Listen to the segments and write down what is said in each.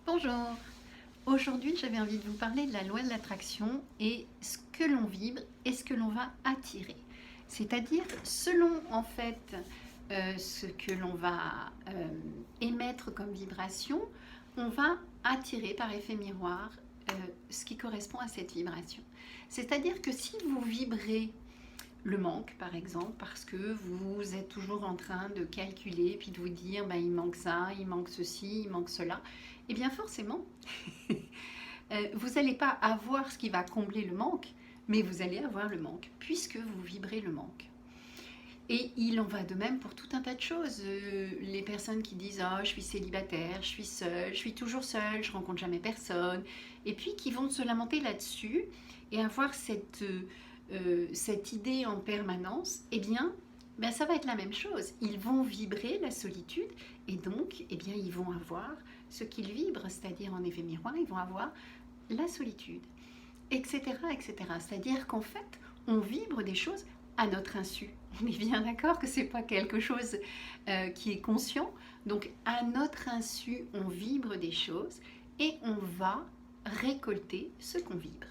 Bonjour, aujourd'hui j'avais envie de vous parler de la loi de l'attraction et ce que l'on vibre et ce que l'on va attirer. C'est-à-dire selon en fait ce que l'on va émettre comme vibration, on va attirer par effet miroir ce qui correspond à cette vibration. C'est-à-dire que si vous vibrez le manque par exemple parce que vous êtes toujours en train de calculer puis de vous dire ben, il manque ça, il manque ceci, il manque cela, et bien forcément vous n'allez pas avoir ce qui va combler le manque, mais vous allez avoir le manque puisque vous vibrez le manque. Et il en va de même pour tout un tas de choses. Les personnes qui disent « Oh, je suis célibataire, je suis seule, je suis toujours seule, je rencontre jamais personne », et puis qui vont se lamenter là-dessus et avoir cette idée en permanence, eh bien, ben, ça va être la même chose. Ils vont vibrer la solitude et donc, eh bien, ils vont avoir ce qu'ils vibrent, c'est-à-dire en effet miroir, ils vont avoir la solitude, etc., etc. C'est-à-dire qu'en fait, on vibre des choses à notre insu. On est bien d'accord que c'est pas quelque chose qui est conscient. Donc, à notre insu, on vibre des choses et on va récolter ce qu'on vibre.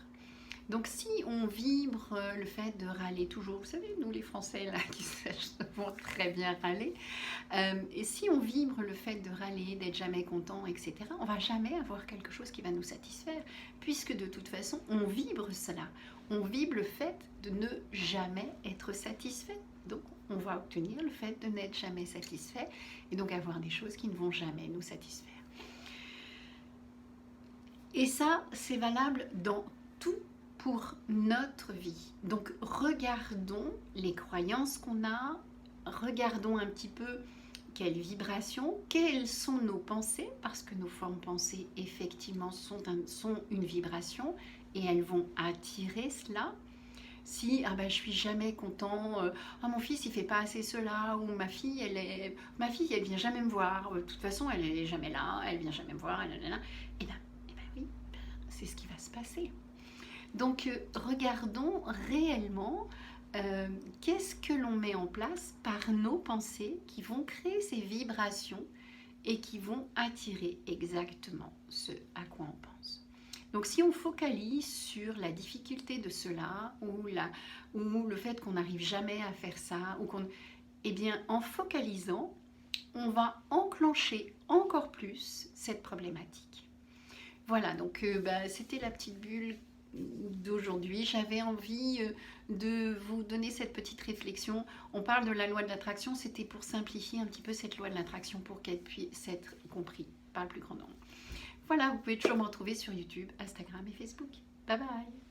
Donc si on vibre le fait de râler toujours, vous savez, nous les Français là qui savons très bien râler, et si on vibre le fait de râler, d'être jamais content, etc., on va jamais avoir quelque chose qui va nous satisfaire, puisque de toute façon, on vibre cela. On vibre le fait de ne jamais être satisfait. Donc on va obtenir le fait de n'être jamais satisfait, et donc avoir des choses qui ne vont jamais nous satisfaire. Et ça, c'est valable dans tout pour notre vie. Donc regardons les croyances qu'on a, regardons un petit peu quelles vibrations, quelles sont nos pensées, parce que nos formes pensées effectivement sont une vibration et elles vont attirer cela. Si ah ben, je suis jamais content, mon fils il fait pas assez cela, ou ma fille elle vient jamais me voir, de toute façon elle est jamais là, elle vient jamais me voir, et ben oui, c'est ce qui va se passer. Donc regardons réellement qu'est-ce que l'on met en place par nos pensées qui vont créer ces vibrations et qui vont attirer exactement ce à quoi on pense. Donc si on focalise sur la difficulté de cela ou le fait qu'on n'arrive jamais à faire ça, eh bien en focalisant, on va enclencher encore plus cette problématique. Voilà, donc c'était la petite bulle d'aujourd'hui. J'avais envie de vous donner cette petite réflexion. On parle de la loi de l'attraction, c'était pour simplifier un petit peu cette loi de l'attraction pour qu'elle puisse être comprise par le plus grand nombre. Voilà, vous pouvez toujours me retrouver sur YouTube, Instagram et Facebook. Bye bye!